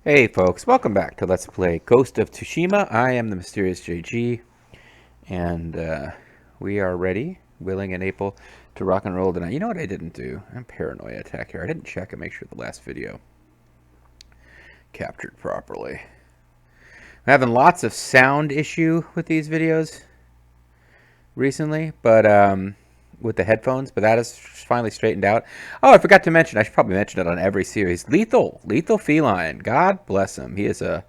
Hey folks, welcome back to Let's Play Ghost of Tsushima. I am the Mysterious JG, and we are ready, willing and able to rock and roll tonight. You know what I didn't do? I'm paranoia attack here. I didn't check and make sure the last video captured properly. I'm having lots of sound issue with these videos recently, but with the headphones, but that is finally straightened out. Oh, I forgot to mention, I should probably mention it on every series. Lethal Feline. God bless him. He is a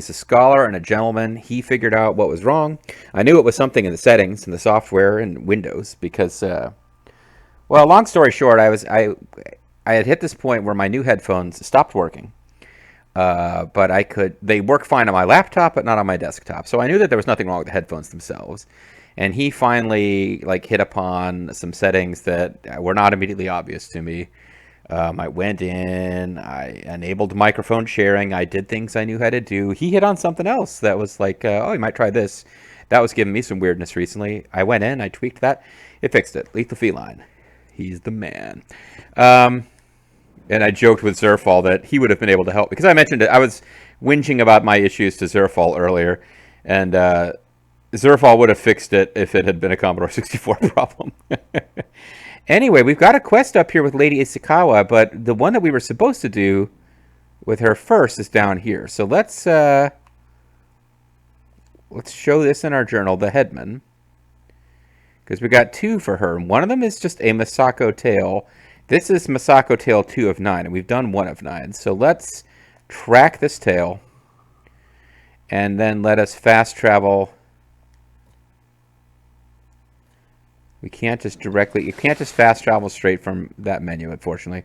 scholar and a gentleman. He figured out what was wrong. I knew it was something in the settings, in the software, and Windows because, well, long story short, I had hit this point where my new headphones stopped working. But they work fine on my laptop, but not on my desktop. So I knew that there was nothing wrong with the headphones themselves. And he finally hit upon some settings that were not immediately obvious to me. I went in, I enabled microphone sharing, I did things I knew how to do. He hit on something else that was oh, you might try this. That was giving me some weirdness recently. I went in, I tweaked that, it fixed it. Lethal Feline. He's the man. And I joked with Zerfall that he would have been able to help because I mentioned it. I was whinging about my issues to Zerfall earlier, and Zerfall would have fixed it if it had been a Commodore 64 problem. Anyway, we've got a quest up here with Lady Isakawa, but the one that we were supposed to do with her first is down here. So let's show this in our journal, the Headman, because we got two for her. One of them is just a Masako Tale. This is Masako Tale 2 of 9, and we've done 1 of 9. So let's track this tale, and then let us fast travel. You can't just fast travel straight from that menu, unfortunately.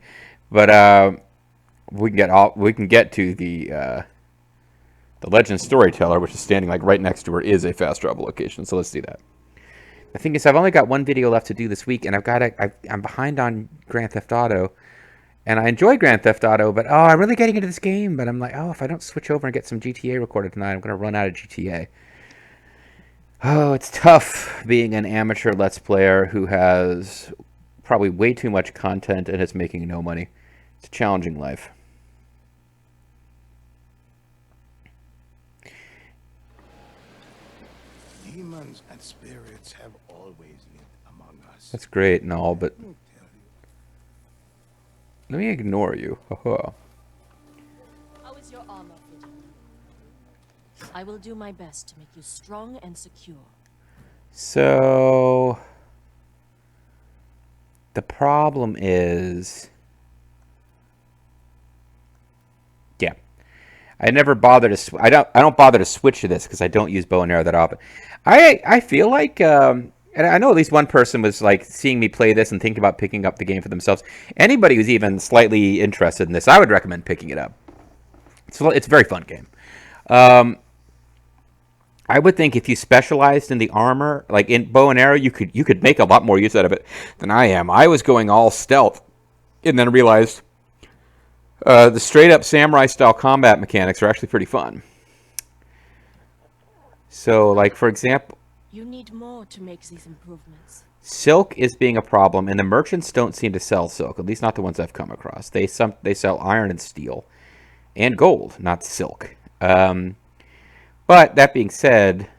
But we can get to the Legend Storyteller, which is standing right next to her, is a fast travel location. So let's do that. The thing is, I've only got one video left to do this week, and I'm behind on Grand Theft Auto, and I enjoy Grand Theft Auto, but I'm really getting into this game. But I'm like, if I don't switch over and get some GTA recorded tonight, I'm gonna run out of GTA. Oh, it's tough being an amateur Let's Player who has probably way too much content and is making no money. It's a challenging life. Demons and spirits have always lived among us. That's great and all, but let me ignore you. How is your armor fitting? I will do my best to make you strong and secure. So the problem is, yeah, I never bother to. I don't bother to switch to this because I don't use bow and arrow that often. I feel like, and I know at least one person was seeing me play this and thinking about picking up the game for themselves. Anybody who's even slightly interested in this, I would recommend picking it up. It's a very fun game. I would think if you specialized in the armor, like in bow and arrow, you could make a lot more use out of it than I am. I was going all stealth, and then realized the straight up samurai style combat mechanics are actually pretty fun. So, for example, you need more to make these improvements. Silk is being a problem, and the merchants don't seem to sell silk. At least not the ones I've come across. They sell iron and steel, and gold, not silk. But that being said,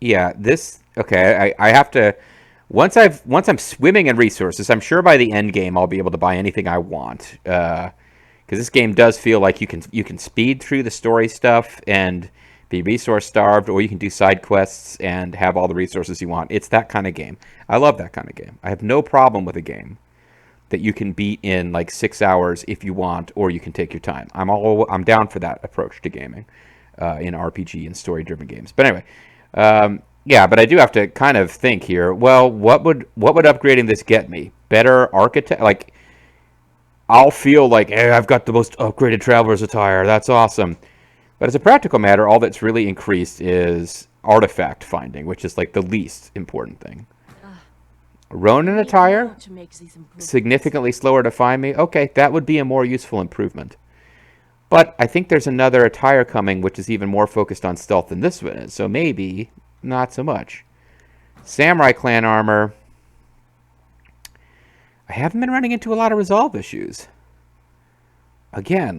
yeah, I have to once I'm swimming in resources. I'm sure by the end game I'll be able to buy anything I want. Because this game does feel like you can speed through the story stuff and be resource starved, or you can do side quests and have all the resources you want. It's that kind of game. I love that kind of game. I have no problem with a game that you can beat in 6 hours if you want, or you can take your time. I'm down for that approach to gaming in RPG and story-driven games. But anyway, yeah. But I do have to kind of think here. Well, what would upgrading this get me? Better architect? I'll feel hey, I've got the most upgraded traveler's attire. That's awesome. But as a practical matter, all that's really increased is artifact finding, which is the least important thing. Ronin attire? Significantly slower to find me? Okay, that would be a more useful improvement. But I think there's another attire coming which is even more focused on stealth than this one is, so maybe not so much. Samurai clan armor. I haven't been running into a lot of resolve issues. Again,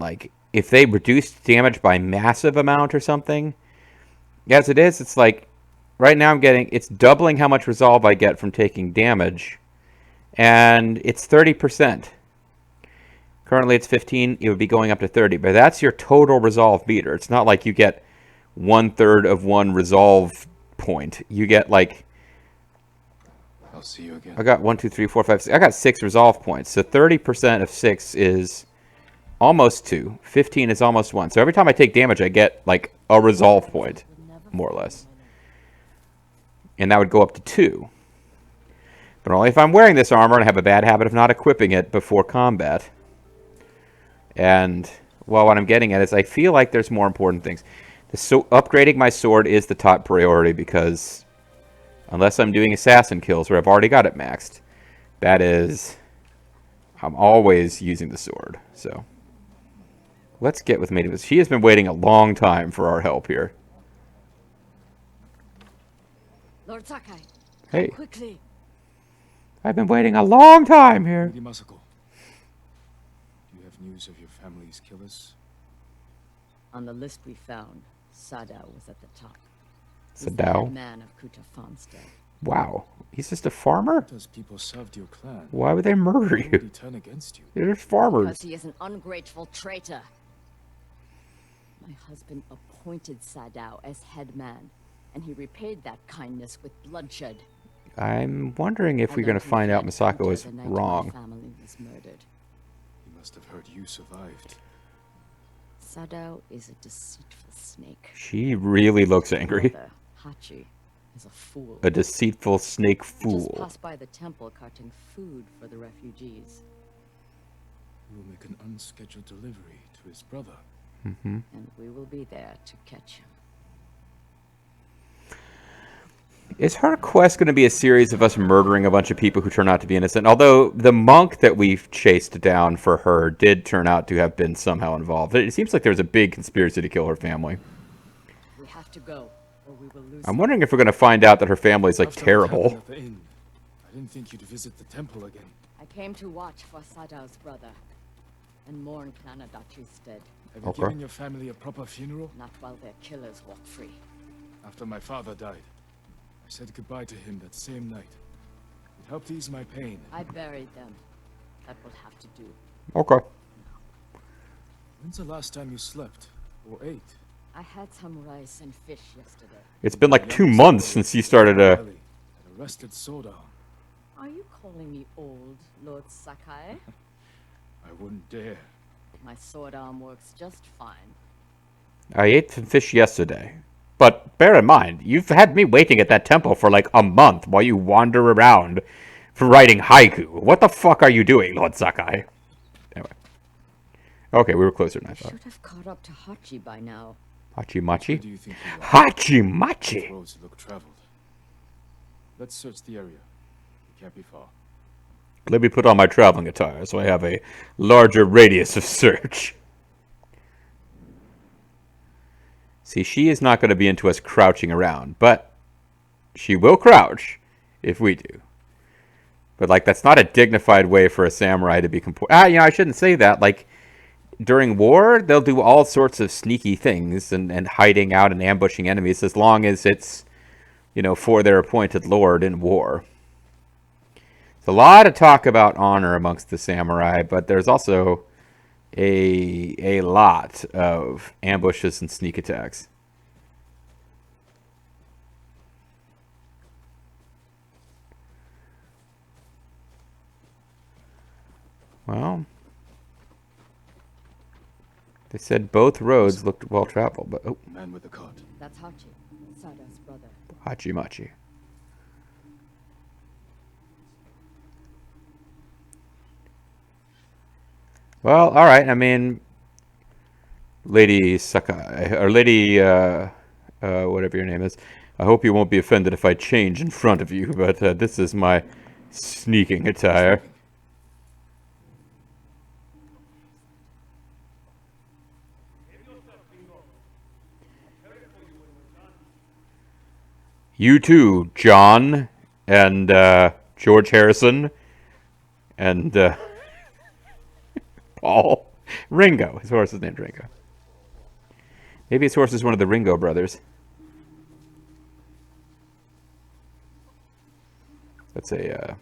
if they reduce damage by massive amount or something. As it is, it's like right now it's doubling how much resolve I get from taking damage, and it's 30%. Currently it's 15, it would be going up to 30, but that's your total resolve meter. It's not like you get 1/3 of one resolve point. You get like, I'll see you again. I got 1, 2, 3, 4, 5, 6. I got 6 resolve points. So 30% of 6 is almost 2. 15 is almost 1. So every time I take damage, I get like a resolve point, more or less. And that would go up to 2. But only if I'm wearing this armor, and I have a bad habit of not equipping it before combat. And, well, what I'm getting at is I feel like there's more important things. So upgrading my sword is the top priority, because unless I'm doing assassin kills where I've already got it maxed, that is, I'm always using the sword. So let's get with Maiden. She has been waiting a long time for our help here. Lord Sakai, Hey, quickly. I've been waiting a long time here. Lady Masako, do you have news of your family's killers? On the list we found, Sadao was at the top. He's the Sadao? head man of Kuta Farmstead. Wow, he's just a farmer? Those people served your clan. Why would they murder Why would he you? turn against you? They're just farmers. Because he is an ungrateful traitor. My husband appointed Sadao as head man, and he repaid that kindness with bloodshed. I'm wondering if I we're going learned to he find out fled Masako Kuta is the night wrong. My family was murdered. He must have heard you survived. Sadao is a deceitful snake. She really looks His angry. brother, Hachi, is a fool. A deceitful snake He just fool. passed by the temple carting food for the refugees. He will make an unscheduled delivery to his brother. Mm-hmm. And we will be there to catch him. Is her quest going to be a series of us murdering a bunch of people who turn out to be innocent? Although the monk that we've chased down for her did turn out to have been somehow involved. It seems like there's a big conspiracy to kill her family. We have to go, or we will lose I'm him. wondering if we're going to find out that her family's like After what happened terrible. at the inn, I didn't think you'd visit the temple again. I came to watch for Sadao's brother and mourn Clan Adachi's dead. Have you Okay. given your family a proper funeral? Not while their killers walk free. After my father died, I said goodbye to him that same night. It helped ease my pain. I buried them. That will have to do. Okay. When's the last time you slept or ate? I had some rice and fish yesterday. It's been like 2 months since you started Valley, an arrested soda. Are you calling me old, Lord Sakai? I wouldn't dare. My sword arm works just fine. I ate some fish yesterday. But bear in mind, you've had me waiting at that temple for like a month while you wander around for writing haiku. What the fuck are you doing, Lord Sakai? Anyway. Okay, we were closer than I I thought. should have caught up to Hachi by now. Where Hachimachi? do you think you are? Hachimachi! Roads look traveled. Let's search the area. It can't be far. Let me put on my traveling attire so I have a larger radius of search. See, she is not going to be into us crouching around, but she will crouch if we do. But, like, that's not a dignified way for a samurai to be I shouldn't say that. Like, during war, they'll do all sorts of sneaky things and hiding out and ambushing enemies as long as it's, for their appointed lord in war. There's a lot of talk about honor amongst the samurai, but there's also a lot of ambushes and sneak attacks. Well, they said both roads looked well traveled, but Man with the cart. That's Hachi, Sadao's brother. Hachimachi. Well, all right. I mean, Lady Sakai, or Lady, whatever your name is. I hope you won't be offended if I change in front of you, but this is my sneaking attire. You too, John, and George Harrison, and Paul. Ringo. His horse is named Ringo. Maybe his horse is one of the Ringo brothers. That's a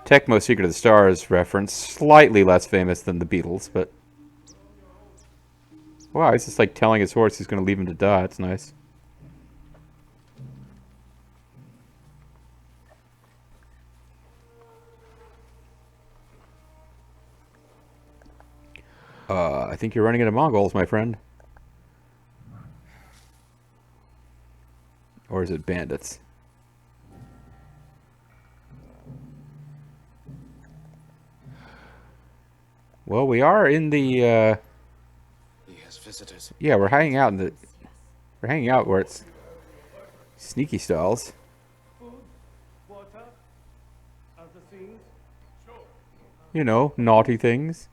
Tecmo Secret of the Stars reference. Slightly less famous than the Beatles, but... Wow, he's just like telling his horse he's going to leave him to die. That's nice. I think you're running into Mongols, my friend. Or is it bandits? Well, we are in the, He has visitors. yeah, we're hanging out in the... We're hanging out where it's sneaky styles. Food, water, other things. You know, naughty things.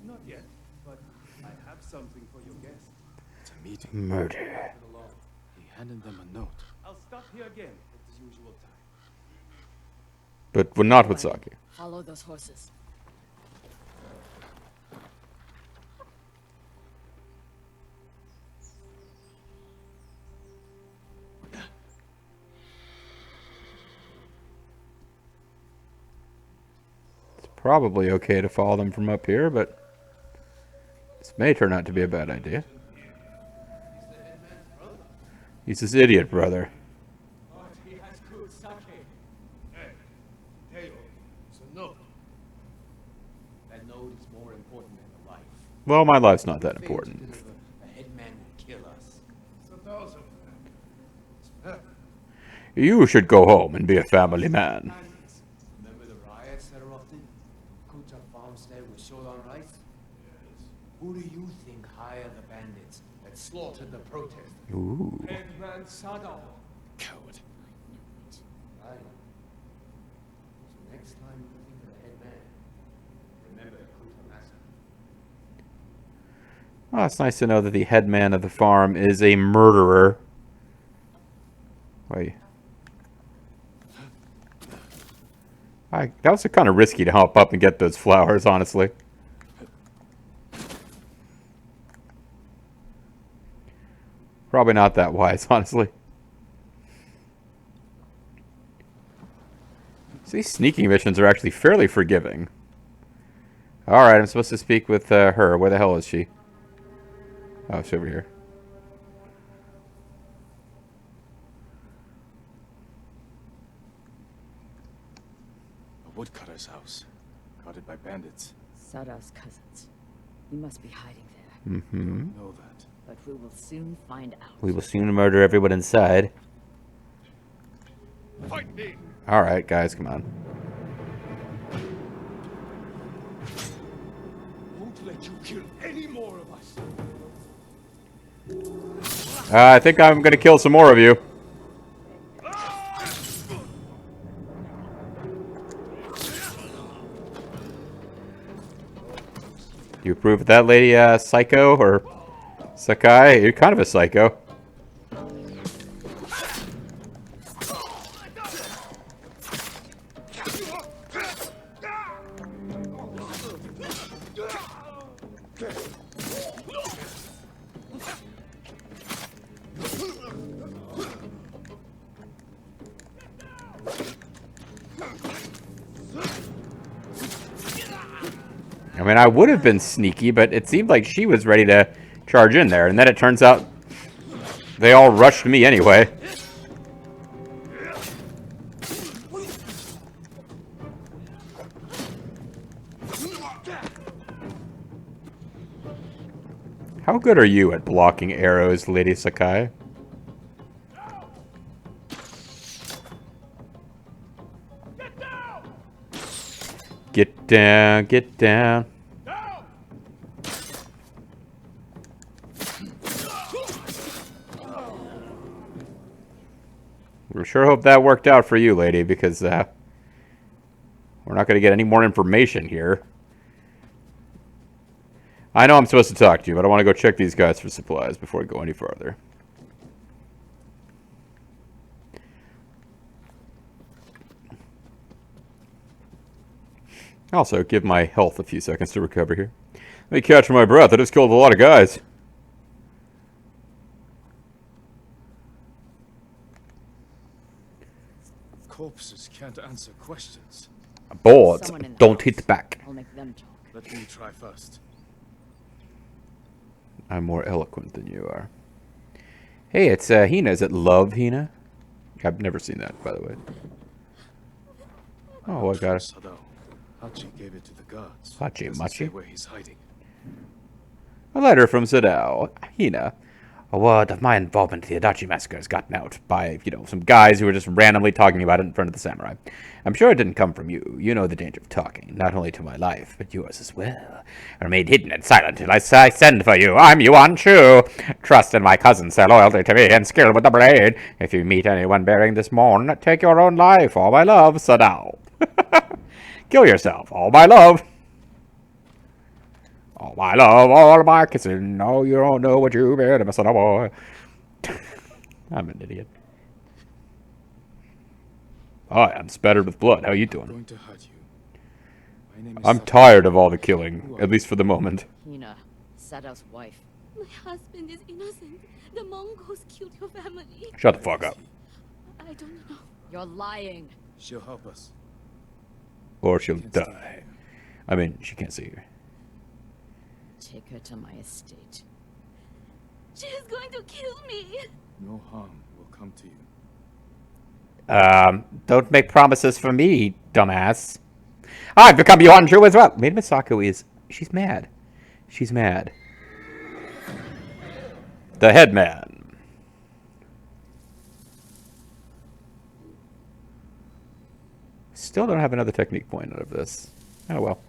Not yet, but I have something for your guest. It's a meeting. Murder. He handed them a note. I'll stop here again at the usual time. But we're not with Saki. Follow those horses. It's probably okay to follow them from up here, but this may turn out to be a bad idea. He's his idiot brother. But he has good sake. Hey, Teo, it's a note. That note is more important than the life. Well, my life's not that important. The headman will kill us. It's 1,000 of them. You should go home and be a family man. Remember the riots that are often? Kuta farmstead was short on rice? Yes. Who do you think hired the bandits that slaughtered the protesters? Ooh. Headman Sadao. Coward. Right. So next time you think of the headman, remember the Kuta massacre. Well, it's nice to know that the headman of the farm is a murderer. Wait. That was kind of risky to hop up and get those flowers, honestly. Probably not that wise, honestly. So these sneaking missions are actually fairly forgiving. Alright, I'm supposed to speak with her. Where the hell is she? Oh, she's over here. A woodcutter's house. Guarded by bandits. Sadao's cousins. He must be hiding there. Mm-hmm. Know that. But we will soon find out. We will soon murder everyone inside. Fight me! Alright, guys, come on. Won't let you kill any more of us. I think I'm gonna kill some more of you. Do you approve of that, lady, Psycho, or Sakai? You're kind of a psycho. I mean, I would have been sneaky, but it seemed like she was ready to charge in there. And then it turns out they all rushed me anyway. How good are you at blocking arrows, Lady Sakai? Get down, get down. We sure hope that worked out for you, lady, because we're not going to get any more information here. I know I'm supposed to talk to you, but I want to go check these guys for supplies before I go any further. Also, give my health a few seconds to recover here. Let me catch my breath. I just killed a lot of guys. Corpses can't answer questions. Boards, Someone in the don't house. hit back. I'll make them talk. Let me try first. I'm more eloquent than you are. Hey, it's Hina. Is it Love Hina? I've never seen that, by the way. Oh, I got it. Sadao. Hachi gave it to the guards. Hachi Doesn't say Machi? where he's hiding. A letter from Sadao. Hina. A word of my involvement in the Adachi massacre has gotten out by, some guys who were just randomly talking about it in front of the samurai. I'm sure it didn't come from you. You know the danger of talking, not only to my life, but yours as well. Remain hidden and silent till I send for you. I'm Yuan Chu. Trust in my cousins, their loyalty to me, and skill with the blade. If you meet anyone bearing this mourn, take your own life. All my love, Sadao. Kill yourself. All my love. All my love, all my kissing. No, you don't know what you've been missing, a boy. I'm an idiot. Hi, I'm spattered with blood. How you I'm doing? going to hurt you. My name is I'm Sadao. tired of all the killing, at least for the moment. Hina, Sadao's wife. My husband is innocent. The Mongols killed your family. Shut the fuck up. I don't know. You're lying. She'll help us. Or she'll Can't stay die. here. I mean, she can't see you. Take her to my estate. She is going to kill me. No harm will come to you. Don't make promises for me, dumbass. I've become Yuan Chu as well. Maid Misako is... She's mad. She's mad. The headman. Still don't have another technique point out of this. Oh well.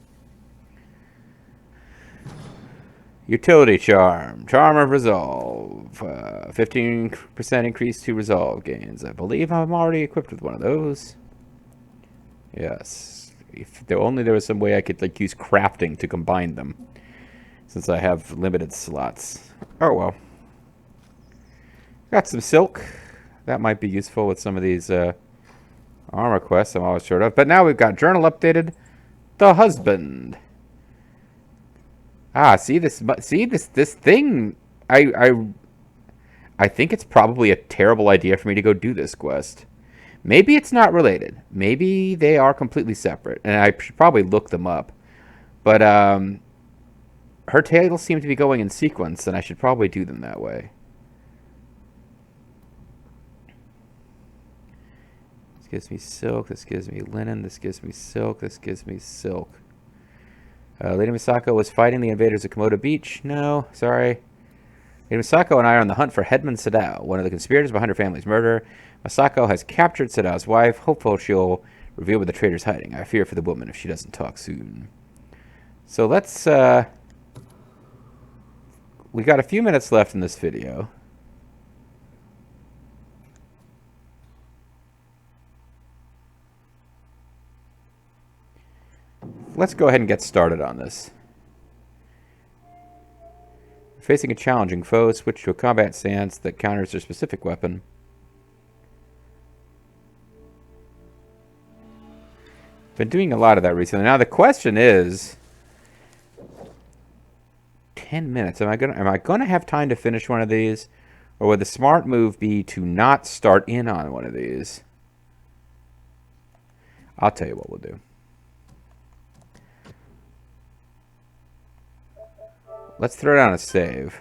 Utility charm. Charm of resolve. 15% increase to resolve gains. I believe I'm already equipped with one of those. Yes. If there only there was some way I could use crafting to combine them. Since I have limited slots. Oh well. Got some silk. That might be useful with some of these armor quests I'm always short of. But now we've got journal updated. The husband. Ah, see this thing. I think it's probably a terrible idea for me to go do this quest. Maybe it's not related. Maybe they are completely separate, and I should probably look them up. But her tales seem to be going in sequence, and I should probably do them that way. This gives me silk. This gives me linen. This gives me silk. This gives me silk. Lady Misako was fighting the invaders at Komodo Beach. No, sorry. Lady Misako and I are on the hunt for Headman Sadao, one of the conspirators behind her family's murder. Misako has captured Sadao's wife. Hopeful she'll reveal where the traitor's hiding. I fear for the woman if she doesn't talk soon. So let's... we got a few minutes left in this video. Let's go ahead and get started on this. Facing a challenging foe, switch to a combat stance that counters their specific weapon. Been doing a lot of that recently. Now the question is, 10 minutes. Am I gonna have time to finish one of these, or would the smart move be to not start in on one of these? I'll tell you what we'll do. Let's throw down a save.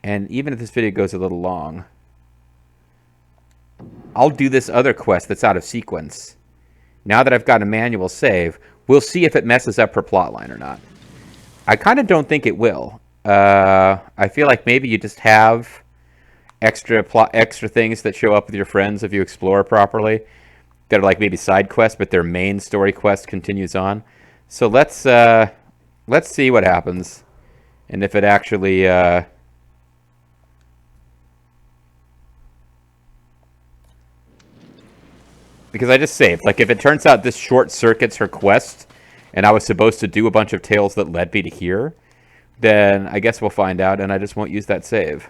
And even if this video goes a little long, I'll do this other quest that's out of sequence. Now that I've got a manual save, we'll see if it messes up her plotline or not. I kind of don't think it will. I feel like maybe you just have extra things that show up with your friends if you explore properly. That are like maybe side quests, but their main story quest continues on. So let's see what happens, and if it actually because I just saved. Like if it turns out this short circuits her quest, and I was supposed to do a bunch of tales that led me to here, then I guess we'll find out, and I just won't use that save.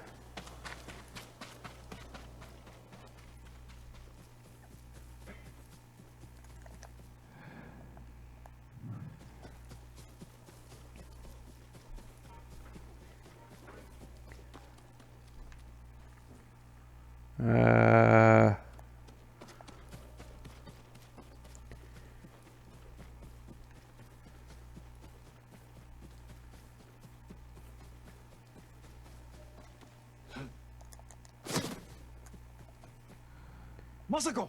Masako!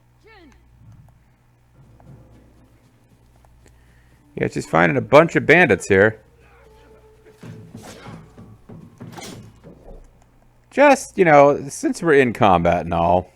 Yeah, she's finding a bunch of bandits here. Just, you know, since we're in combat and all.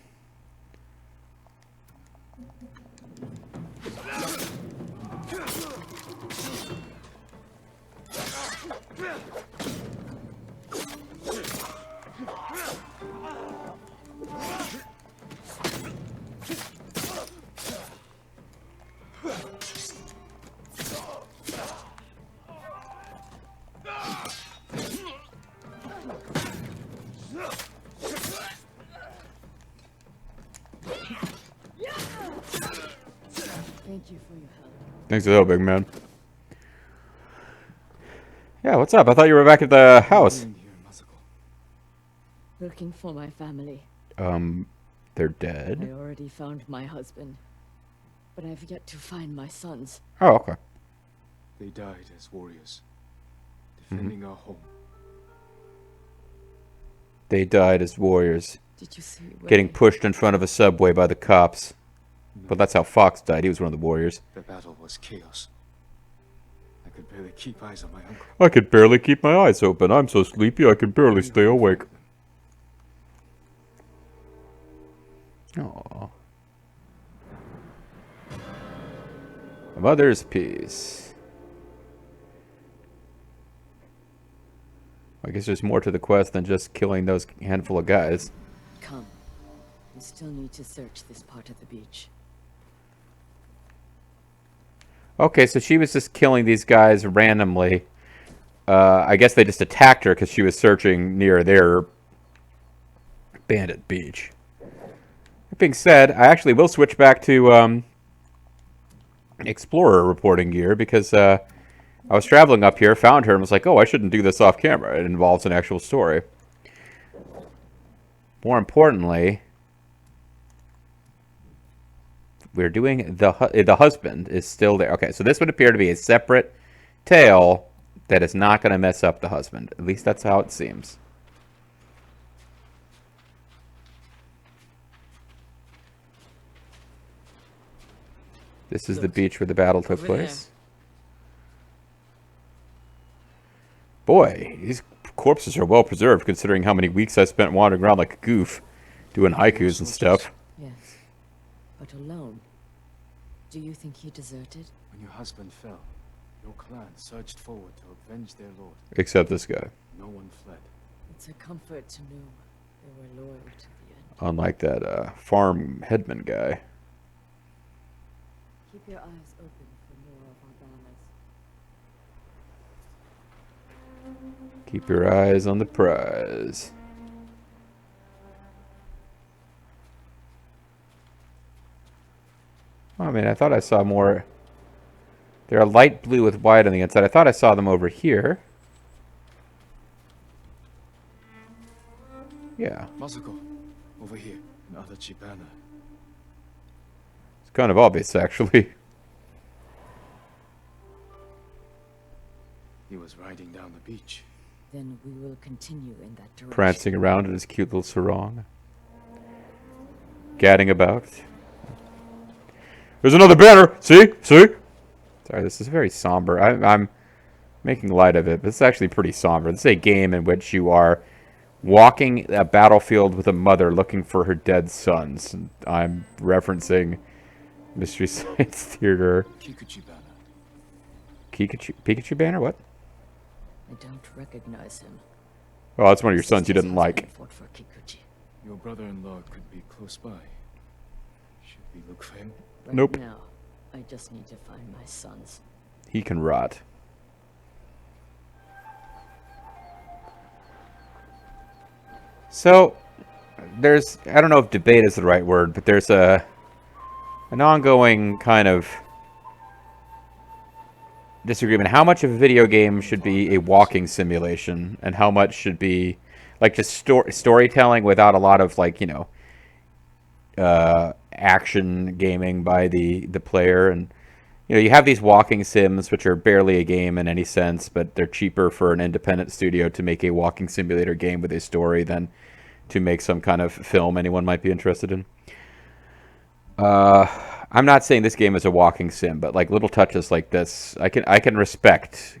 Thank you for your help. Thanks a lot, big man. Yeah, what's up? I thought you were back at the house. In here, Masako. Looking for my family. They're I dead. already found my husband, but I've yet to find my sons. Oh, okay. They died as warriors, defending our home. They died as warriors, Did you see where getting pushed in front of a subway by the cops. But that's how Fox died. He was one of the warriors. The battle was chaos. I could barely keep eyes on my uncle. I could barely keep my eyes open. I'm so sleepy I could barely stay awake. Aww. A mother's peace. I guess there's more to the quest than just killing those handful of guys. Come. We still need to search this part of the beach. Okay, so she was just killing these guys randomly. I guess they just attacked her because she was searching near their bandit beach. That being said, I actually will switch back to Explorer reporting gear because I was traveling up here, found her, and was like, oh, I shouldn't do this off camera. It involves an actual story. More importantly, we're doing the husband is still there. Okay, so this would appear to be a separate tale that is not going to mess up the husband. At least that's how it seems. This is the beach where the battle took Over place. Boy, these corpses are well preserved considering how many weeks I spent wandering around like a goof, doing haikus and stuff. Yes. But alone. Do you think he deserted? When your husband fell, your clan surged forward to avenge their lord. Except this guy. No one fled. It's a comfort to know they were loyal to the end. Unlike that farm headman guy. Keep your eyes open for more of our banners. Keep your eyes on the prize. I mean, I thought I saw more. They're a light blue with white on the inside. I thought I saw them over here. Yeah. Masako, over here, in Adachi banner. It's kind of obvious, actually. He was riding down the beach. Then we will continue in that direction. Prancing around in his cute little sarong. Gadding about. There's another banner! See? See? Sorry, this is very somber. I'm making light of it, but it's actually pretty somber. This is a game in which you are walking a battlefield with a mother looking for her dead sons. And I'm referencing Mystery Science Theater. Kikuchi banner. Pikachu banner? What? I don't recognize him. Oh, that's one of your sons you didn't like. Fought for Kikuchi. Your brother-in-law could be close by. Should we look for him? Right Nope. now, I just need to find my sons. He can rot. So, there's, I don't know if debate is the right word, but there's an ongoing kind of disagreement. How much of a video game should be a walking simulation, and how much should be like just storytelling without a lot of like, you know, action gaming by the player. And you know, you have these walking sims which are barely a game in any sense, but they're cheaper for an independent studio to make a walking simulator game with a story than to make some kind of film anyone might be interested in. I'm not saying this game is a walking sim, but like little touches like this, I can respect.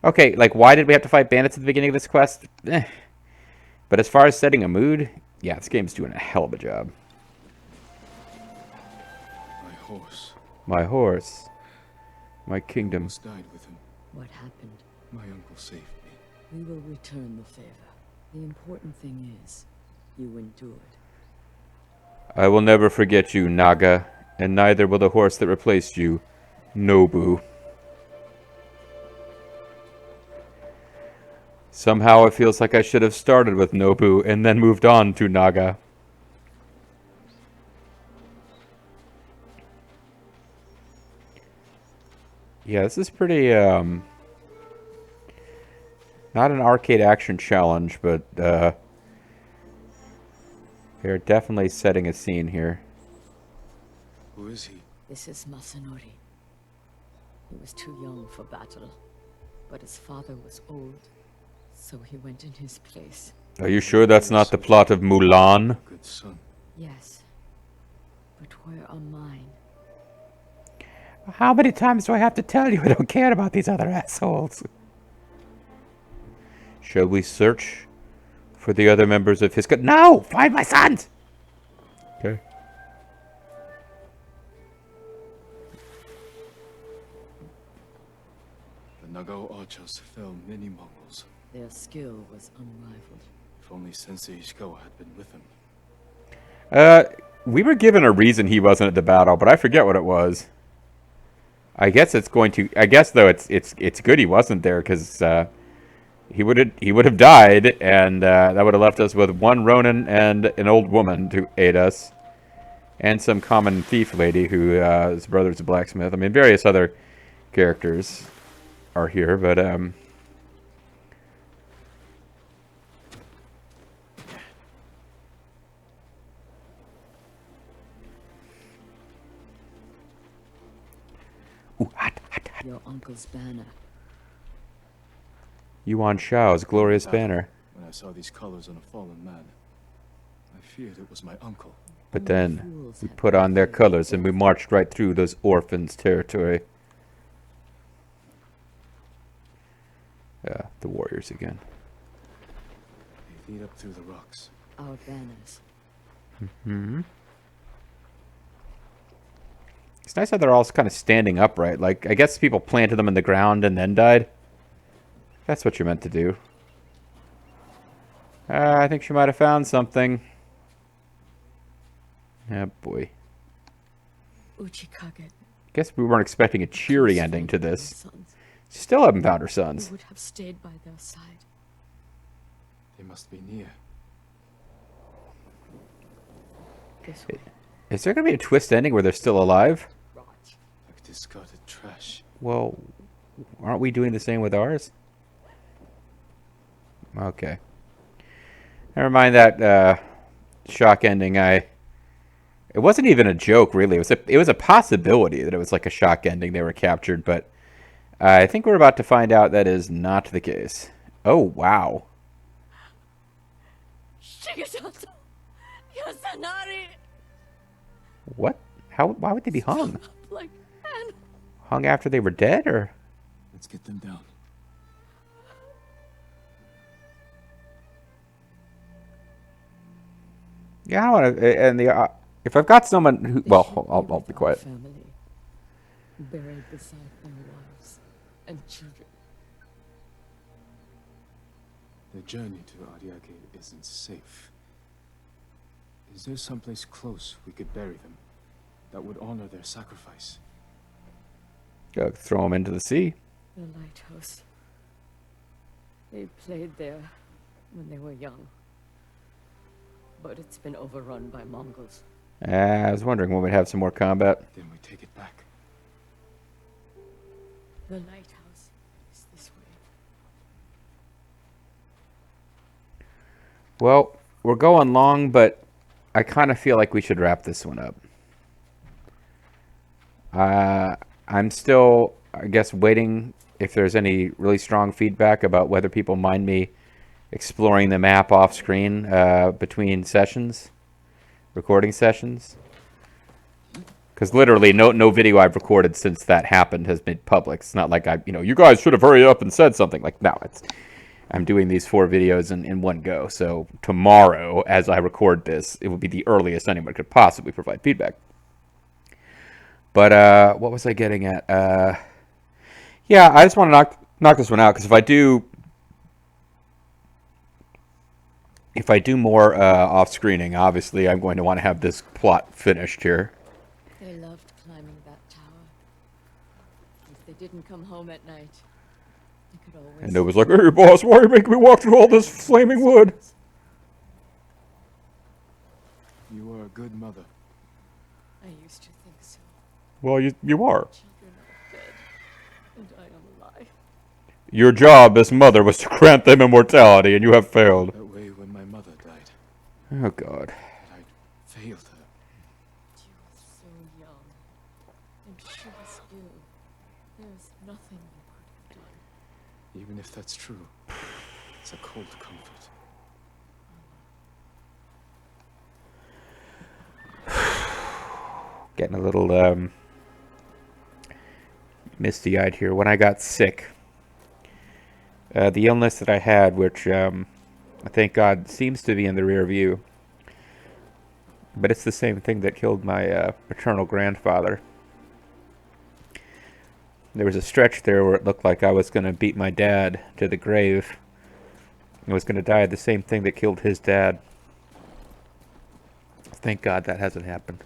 Okay, like why did we have to fight bandits at the beginning of this quest? But as far as setting a mood, yeah, this game's doing a hell of a job. My horse. My horse, my kingdom. Almost died with him. What happened? My uncle saved me. We will return the favor. The important thing is, you endured. I will never forget you, Naga, and neither will the horse that replaced you, Nobu. Somehow it feels like I should have started with Nobu and then moved on to Naga. Yeah, this is pretty, not an arcade action challenge, but, they're definitely setting a scene here. Who is he? This is Masanori. He was too young for battle, but his father was old, so he went in his place. Are you sure that's not the plot of Mulan? Good son. Yes, but where are mine? How many times do I have to tell you I don't care about these other assholes? Shall we search for the other members of his... No! Find my sons! Okay. The Nagao archers fell many Mongols. Their skill was unrivaled. If only Sensei Ishikawa had been with him. We were given a reason he wasn't at the battle, but I forget what it was. I guess it's going to... I guess, though, it's good he wasn't there, because he would have died, and that would have left us with one Ronin and an old woman to aid us. And some common thief lady who his brother's a blacksmith. I mean, various other characters are here, but... Ooh, hot, hot, hot. Your uncle's banner. Yuan Shao's glorious banner. When I saw these colors on a fallen man, I feared it was my uncle. But then we put on their colors and we marched right through those orphans' territory. Yeah, the warriors again. They lead up through the rocks. Our banners. Hmm. It's nice how they're all kind of standing upright. Like, I guess people planted them in the ground and then died. That's what you're meant to do. I think she might have found something. Oh, boy. Uchikage. Guess we weren't expecting a cheery ending to this. Sons. She still haven't found her sons. We would have stayed by their side. They must be near. This way. Is there going to be a twist ending where they're still alive? Like discarded trash. Well, aren't we doing the same with ours? Okay. Never mind that shock ending. It wasn't even a joke, really. It was a possibility that it was like a shock ending. They were captured, but I think we're about to find out that is not the case. Oh, wow. Shigesato! Yasanari! What? How? Why would they be hung? Like Anna. Hung after they were dead, or? Let's get them down. Yeah, I want to. And if I've got someone who, well, I'll be quiet. Family, buried beside their wives and children. The journey to Ariake isn't safe. Is there someplace close we could bury them that would honor their sacrifice? Throw them into the sea. The lighthouse. They played there when they were young. But it's been overrun by Mongols. I was wondering when we'd have some more combat. Then we take it back. The lighthouse is this way. Well, we're going long, but I kind of feel like we should wrap this one up. I'm still, I guess, waiting if there's any really strong feedback about whether people mind me exploring the map off screen between sessions, recording sessions. Because literally, no video I've recorded since that happened has been public. It's not like you guys should have hurried up and said something. Like, no, I'm doing these 4 videos in one go. So tomorrow, as I record this, it will be the earliest anyone could possibly provide feedback. But what was I getting at? Yeah, I just want to knock this one out, because if I do more off-screening, obviously I'm going to want to have this plot finished here. They loved climbing that tower. If they didn't come home at night, they could always... And it was like, hey, boss, why are you making me walk through all this flaming wood? You are a good mother. I used to think so. Well, you are. Children are dead, and I am alive. Your job as mother was to grant them immortality, and you have failed. That way when my mother died, Oh, God. that I'd failed her. You were so young, and she was ill. There's nothing you could have done. Even if that's true, it's a cold comfort. Getting a little misty-eyed here. When I got sick, the illness that I had, which thank God seems to be in the rear view, but it's the same thing that killed my paternal grandfather. There was a stretch there where it looked like I was going to beat my dad to the grave. I was going to die of the same thing that killed his dad. Thank God that hasn't happened.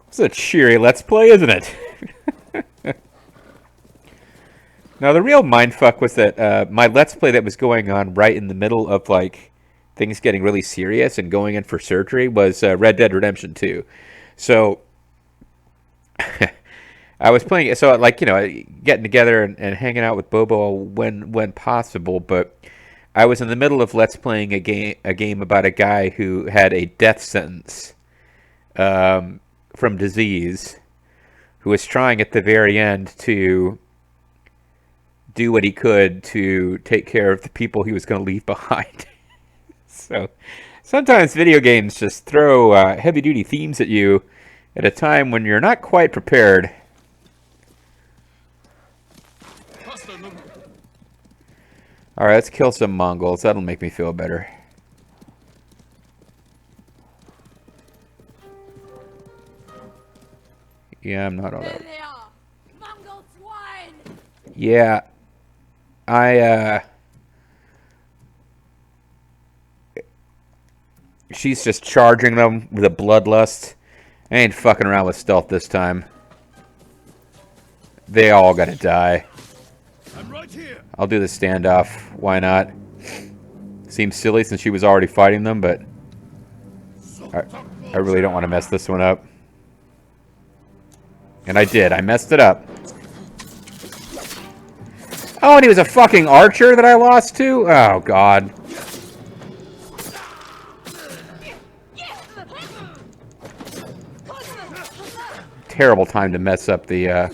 It's a cheery Let's Play, isn't it? Now, the real mindfuck was that my Let's Play that was going on right in the middle of, like, things getting really serious and going in for surgery was Red Dead Redemption 2. So, I was playing it, so, like, getting together and hanging out with Bobo when possible, but I was in the middle of Let's Playing a game about a guy who had a death sentence from disease, who was trying at the very end to do what he could to take care of the people he was going to leave behind. So sometimes video games just throw heavy-duty themes at you at a time when you're not quite prepared. Alright, let's kill some Mongols. That'll make me feel better. Yeah, I'm not all that. There they are! Mongol swine! Yeah, she's just charging them with a bloodlust. I ain't fucking around with stealth this time. They all gotta die. I'm right here. I'll do the standoff. Why not? Seems silly since she was already fighting them, but I really don't want to mess this one up. And I did. I messed it up. Oh, and he was a fucking archer that I lost to? Oh, God. Terrible time to mess up the,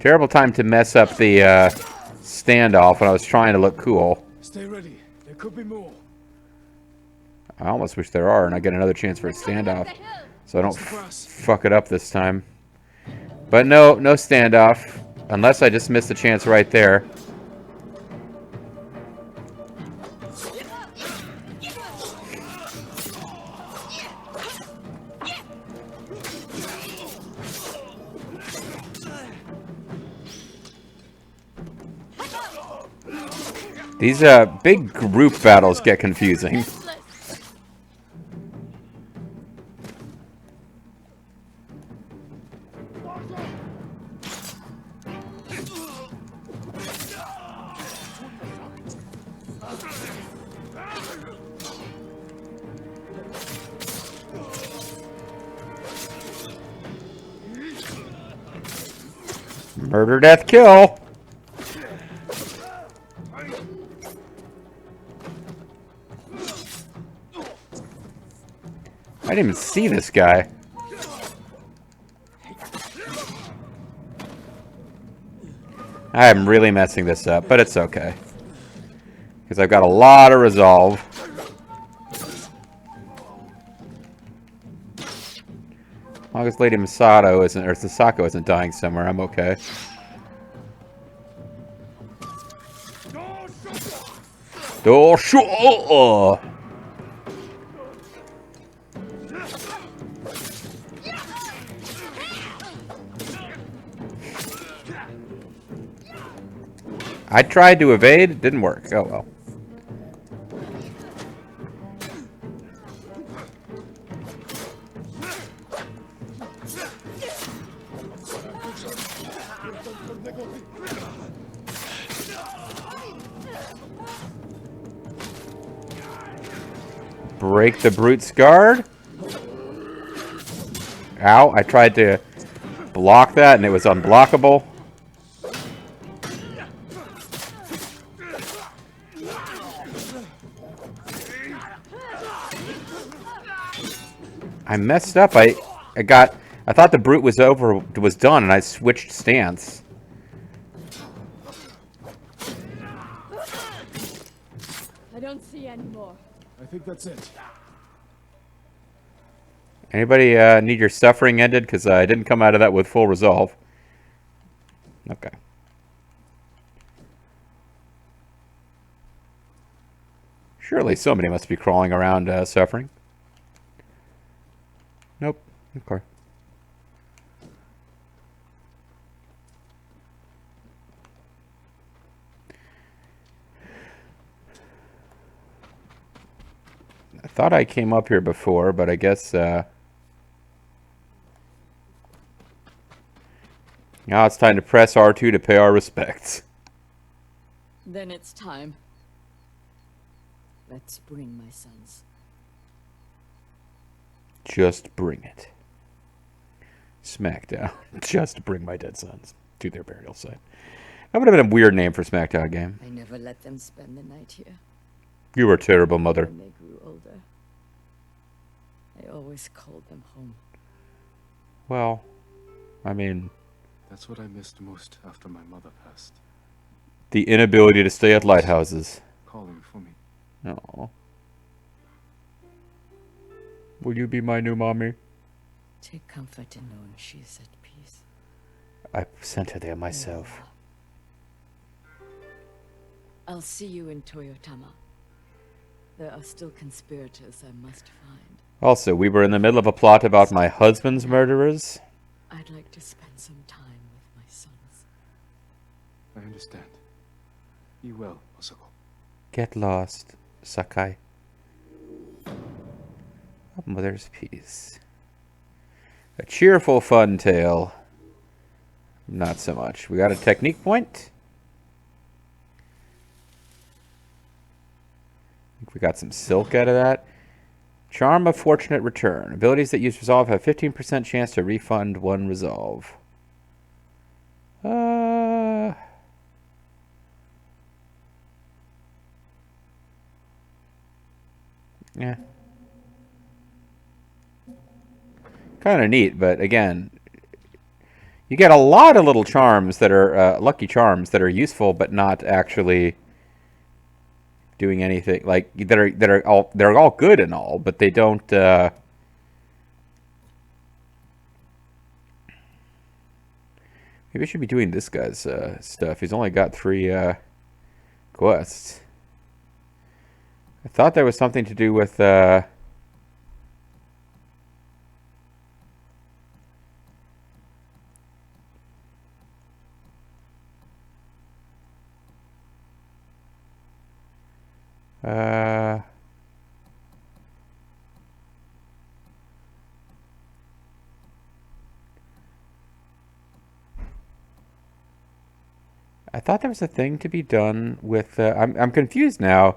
Terrible time to mess up the, standoff when I was trying to look cool. Stay ready. There could be more. I almost wish there are, and I get another chance for a standoff, so I don't fuck it up this time. But no standoff, unless I just missed a chance right there. These big group battles get confusing. Murder, death, kill. I didn't even see this guy. I am really messing this up, but it's okay. Because I've got a lot of resolve. As long as Lady Masato isn't, or Sasako isn't dying somewhere, I'm okay. I tried to evade, it didn't work. Oh well. Break the brute's guard. Ow, I tried to block that and it was unblockable. I messed up. I thought the brute was done and I switched stance. I don't see any more. I think that's it. Anybody need your suffering ended? Because I didn't come out of that with full resolve. Okay. Surely somebody must be crawling around suffering. Nope. Okay. I thought I came up here before, but I guess... now it's time to press R2 to pay our respects. Then it's time. Let's bring my sons. Just bring it. Smackdown. Just bring my dead sons to their burial site. That would have been a weird name for a Smackdown game. I never let them spend the night here. You were terrible, mother. When they grew older, I always called them home. Well, I mean... That's what I missed most after my mother passed. the inability to stay at lighthouses. Calling for me. Oh. Will you be my new mommy? Take comfort in knowing she's at peace. I sent her there myself. I'll see you in Toyotama. There are still conspirators I must find. Also, we were in the middle of a plot about my husband's murderers. I'd like to spend some time with my sons. I understand. Be well, Osako. Get lost, Sakai. A mother's peace. A cheerful, fun tale. Not so much. We got a technique point. I think we got some silk out of that. Charm of Fortunate Return. Abilities that use resolve have 15% chance to refund one resolve. Yeah. Kind of neat, but again, you get a lot of little charms that are lucky charms that are useful, but not actually doing anything. Like they're all good and all, but they don't. Maybe I should be doing this guy's stuff. He's only got 3 quests. I thought there was something to do with. I thought there was a thing to be done with. I'm confused now.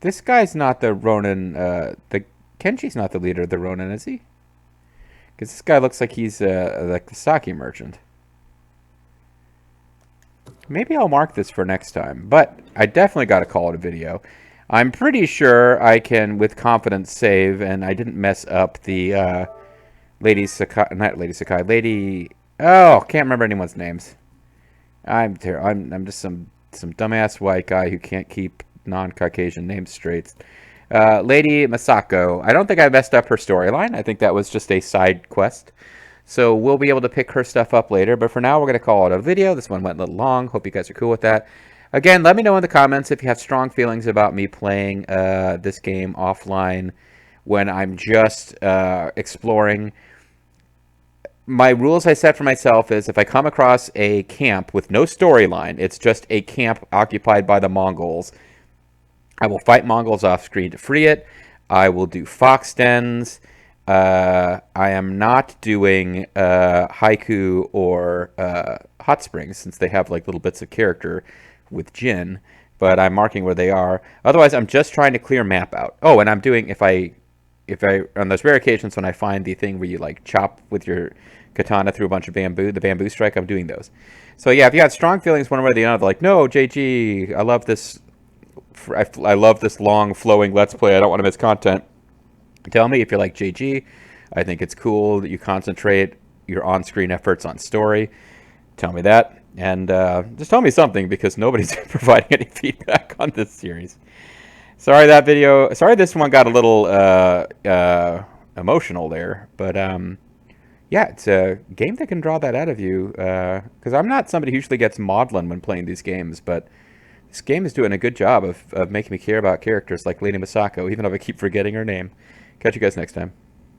This guy's not the Ronin. The Kenji's not the leader of the Ronin, is he? Because this guy looks like he's like the sake merchant. Maybe I'll mark this for next time, but I definitely got to call it a video. I'm pretty sure I can, with confidence, save, and I didn't mess up the Lady Sakai, not Lady Sakai, Lady... Oh, can't remember anyone's names. I'm just some dumbass white guy who can't keep non-Caucasian names straight. Lady Masako. I don't think I messed up her storyline. I think that was just a side quest. So we'll be able to pick her stuff up later. But for now, we're going to call it a video. This one went a little long. Hope you guys are cool with that. Again, let me know in the comments if you have strong feelings about me playing this game offline when I'm just exploring. My rules I set for myself is if I come across a camp with no storyline, it's just a camp occupied by the Mongols, I will fight Mongols off screen to free it. I will do fox dens. I am not doing haiku or hot springs since they have like little bits of character with Jin, but I'm marking where they are. Otherwise, I'm just trying to clear map out. Oh, and I'm doing if I on those rare occasions when I find the thing where you like chop with your katana through a bunch of bamboo, the bamboo strike, I'm doing those. So yeah, if you got strong feelings one way or the other, like no, JG, I love this. I love this long flowing Let's Play. I don't want to miss content. Tell me if you're like JG. I think it's cool that you concentrate your on-screen efforts on story. Tell me that. And just tell me something because nobody's providing any feedback on this series. Sorry this one got a little emotional there. But yeah, it's a game that can draw that out of you. Because I'm not somebody who usually gets maudlin when playing these games. But this game is doing a good job of making me care about characters like Lady Masako, even though I keep forgetting her name. Catch you guys next time.